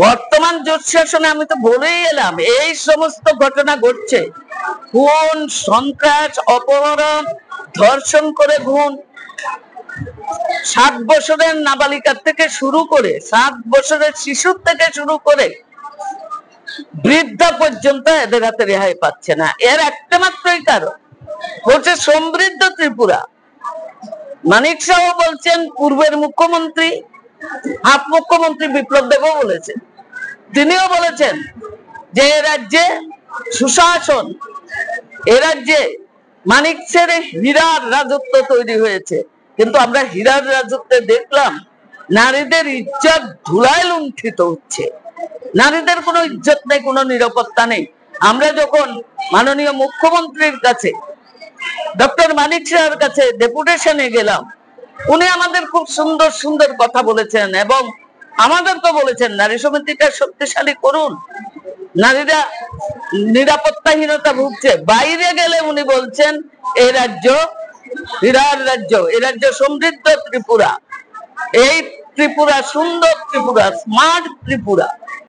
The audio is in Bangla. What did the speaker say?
বর্তমান জোট শাসনে আমি তো বলেই এলাম, এই সমস্ত ঘটনা ঘটছে। খুন, সন্ত্রাস, অপহরণ, ধর্ষণ করে খুন, 7 বছরের নাবালিকা থেকে শুরু করে 7 বছরের শিশু থেকে শুরু করে বৃদ্ধা পর্যন্ত এদের হাতে রেহাই পাচ্ছে না। এর একটা মাত্রই কারণ হচ্ছে সমৃদ্ধ ত্রিপুরা। মানিক শাহ বলছেন, পূর্বের মুখ্যমন্ত্রী, আপ মুখ্যমন্ত্রী বিপ্লব দেবও বলেছেন, তিনিও বলেছেন যে এ রাজ্যে সুশাসন, এ রাজ্যে মানিক ছেড়ে হীরার রাজত্ব তৈরি হয়েছে। কিন্তু আমরা হীরার রাজত্বে দেখলাম নারীদের ইজ্জত ধুলায় লুণ্ঠিত হচ্ছে, নারীদের কোনো ইজ্জত নেই, কোনো নিরাপত্তা নেই। আমরা যখন মাননীয় মুখ্যমন্ত্রীর কাছে, ডক্টর মানিক শাহের কাছে ডেপুটেশনে গেলাম, উনি আমাদের খুব সুন্দর সুন্দর কথা বলেছেন এবং আমাদেরকে বলেছেন নারী সমিতিটা শক্তিশালী করুন, নারীরা নিরাপত্তাহীনতা ভুগছে। বাইরে গেলে উনি বলছেন এই রাজ্য হীরার রাজ্য, এই রাজ্য সমৃদ্ধ ত্রিপুরা, এই ত্রিপুরা সুন্দর ত্রিপুরা, স্মার্ট ত্রিপুরা।